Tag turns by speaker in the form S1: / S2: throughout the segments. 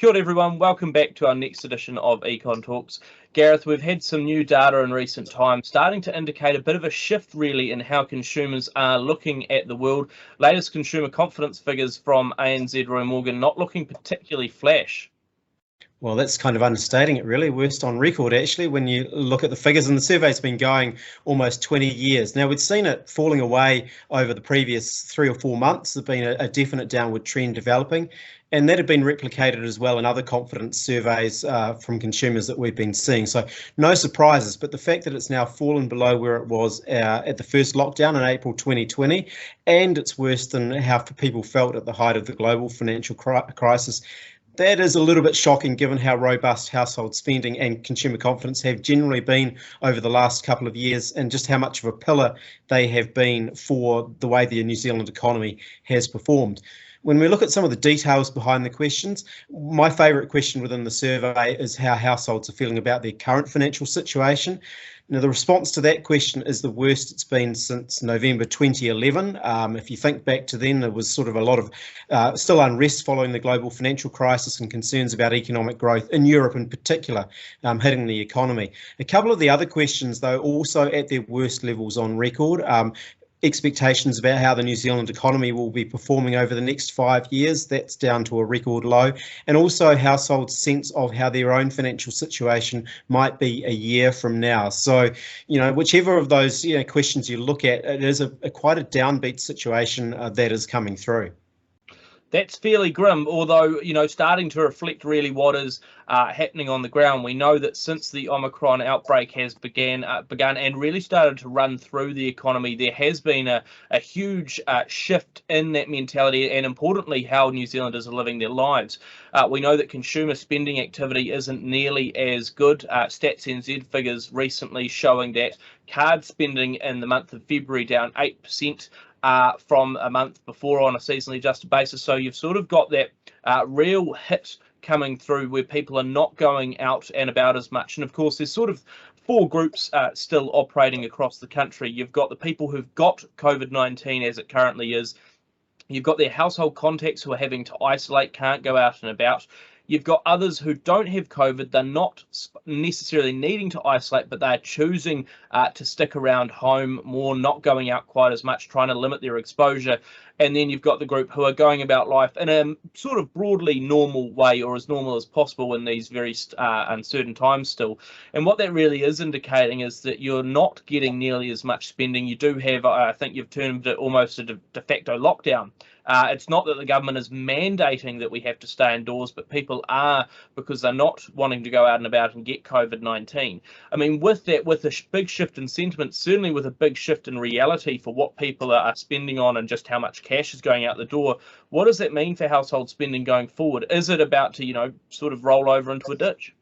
S1: Kia ora everyone, welcome back to our next edition of Econ Talks. Gareth, we've had some new data in recent times starting to indicate a bit of a shift really in how consumers are looking at the world. Latest consumer confidence figures from ANZ Roy Morgan not looking particularly flash.
S2: Well, that's kind of understating it, really. Worst on record, actually, when you look at the figures. And the survey's been going almost 20 years. Now, we'd seen it falling away over the previous 3 or 4 months. There's been a definite downward trend developing. And that had been replicated as well in other confidence surveys from consumers that we've been seeing. So no surprises. But the fact that it's now fallen below where it was at the first lockdown in April 2020, and it's worse than how people felt at the height of the global financial crisis, that is a little bit shocking given how robust household spending and consumer confidence have generally been over the last couple of years, and just how much of a pillar they have been for the way the New Zealand economy has performed. When we look at some of the details behind the questions, my favourite question within the survey is how households are feeling about their current financial situation. Now, the response to that question is the worst it's been since November 2011. If you think back to then, there was sort of a lot of still unrest following the global financial crisis and concerns about economic growth in Europe in particular, hitting the economy. A couple of the other questions, though, also at their worst levels on record. Expectations about how the New Zealand economy will be performing over the next 5 years, that's down to a record low, and also households' sense of how their own financial situation might be a year from now. So, whichever of those questions you look at, it is quite a downbeat situation that is coming through.
S1: That's fairly grim, although, starting to reflect really what is happening on the ground. We know that since the Omicron outbreak has begun and really started to run through the economy, there has been a huge shift in that mentality and, importantly, how New Zealanders are living their lives. We know that consumer spending activity isn't nearly as good. Stats NZ figures recently showing that card spending in the month of February down 8%. From a month before on a seasonally adjusted basis. So you've sort of got that real hit coming through where people are not going out and about as much. And of course, there's sort of 4 groups still operating across the country. You've got the people who've got COVID-19 as it currently is. You've got their household contacts who are having to isolate, can't go out and about. You've got others who don't have COVID. They're not necessarily needing to isolate, but they're choosing to stick around home more, not going out quite as much, trying to limit their exposure. And then you've got the group who are going about life in a sort of broadly normal way, or as normal as possible in these very uncertain times still. And what that really is indicating is that you're not getting nearly as much spending. You do have, I think you've termed it almost a de facto lockdown. It's not that the government is mandating that we have to stay indoors, but people are, because they're not wanting to go out and about and get COVID-19. I mean, with that, with a big shift in sentiment, certainly with a big shift in reality for what people are spending on and just how much cash is going out the door, what does that mean for household spending going forward? Is it about to, sort of roll over into a ditch?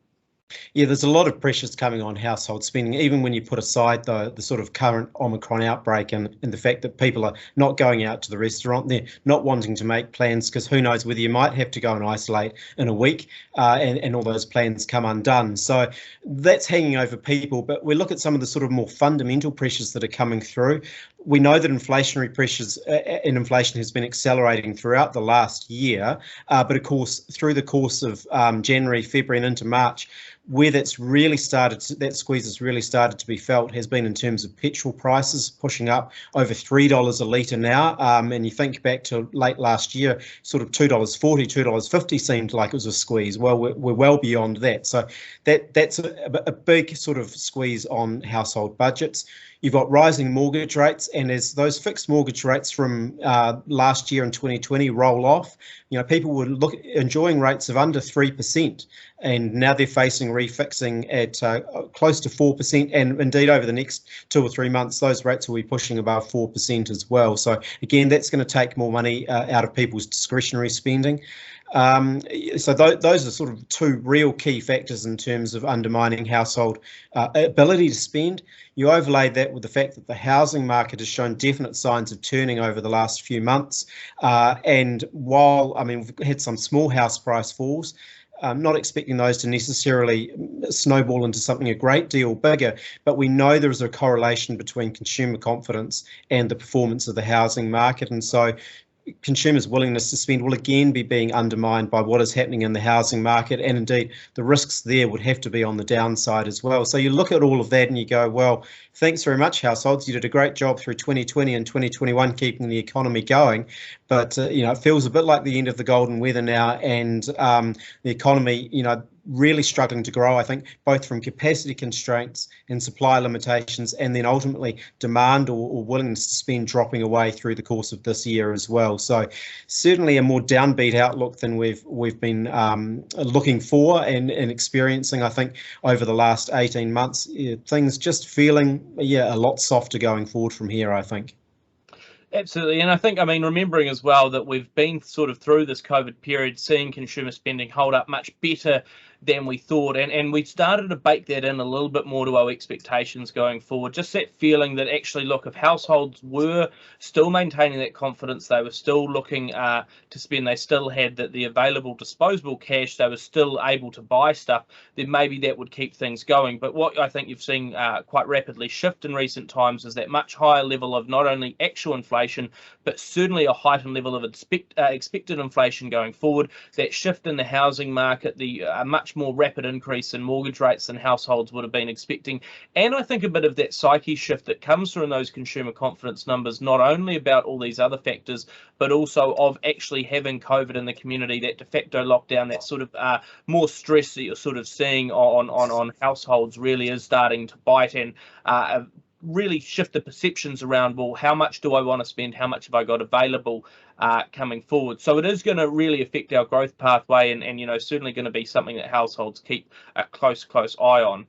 S2: Yeah, there's a lot of pressures coming on household spending, even when you put aside the sort of current Omicron outbreak and the fact that people are not going out to the restaurant, they're not wanting to make plans because who knows whether you might have to go and isolate in a week and all those plans come undone. So that's hanging over people. But we look at some of the sort of more fundamental pressures that are coming through. We know that inflationary pressures and inflation has been accelerating throughout the last year, but of course, through the course of January, February and into March, where that squeeze has really started to be felt has been in terms of petrol prices pushing up over $3 a litre now. And you think back to late last year, sort of $2.40, $2.50 seemed like it was a squeeze. Well, we're well beyond that. So that's a big sort of squeeze on household budgets. You've got rising mortgage rates, and as those fixed mortgage rates from last year in 2020 roll off, people were enjoying rates of under 3%, and now they're facing refixing at close to 4%, and indeed over the next 2 or 3 months, those rates will be pushing above 4% as well. So again, that's going to take more money out of people's discretionary spending. So those are sort of 2 real key factors in terms of undermining household ability to spend. You overlay that with the fact that the housing market has shown definite signs of turning over the last few months. And while, we've had some small house price falls, not expecting those to necessarily snowball into something a great deal bigger, but we know there is a correlation between consumer confidence and the performance of the housing market. And so consumers' willingness to spend will again be being undermined by what is happening in the housing market, and indeed the risks there would have to be on the downside as well. So you look at all of that and you go, well, thanks very much, households. You did a great job through 2020 and 2021 keeping the economy going, but it feels a bit like the end of the golden weather now, and the economy, really struggling to grow, I think, both from capacity constraints and supply limitations, and then ultimately demand or willingness to spend dropping away through the course of this year as well. So certainly a more downbeat outlook than we've been looking for and experiencing, I think, over the last 18 months. Things just feeling, a lot softer going forward from here, I think.
S1: Absolutely. And I think, remembering as well that we've been sort of through this COVID period, seeing consumer spending hold up much better than we thought. And we started to bake that in a little bit more to our expectations going forward. Just that feeling that actually, look, if households were still maintaining that confidence, they were still looking to spend, they still had the available disposable cash, they were still able to buy stuff, then maybe that would keep things going. But what I think you've seen quite rapidly shift in recent times is that much higher level of not only actual inflation, but certainly a heightened level of expected inflation going forward. That shift in the housing market, the much more rapid increase in mortgage rates than households would have been expecting. And I think a bit of that psyche shift that comes through in those consumer confidence numbers, not only about all these other factors, but also of actually having COVID in the community, that de facto lockdown, that sort of more stress that you're sort of seeing on households really is starting to bite and really shift the perceptions around, well, how much do I want to spend? How much have I got available coming forward? So it is going to really affect our growth pathway, and certainly going to be something that households keep a close eye on.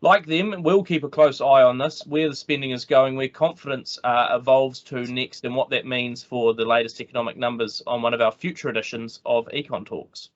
S1: Like them, we'll keep a close eye on this, where the spending is going, where confidence evolves to next, and what that means for the latest economic numbers on one of our future editions of Econ Talks.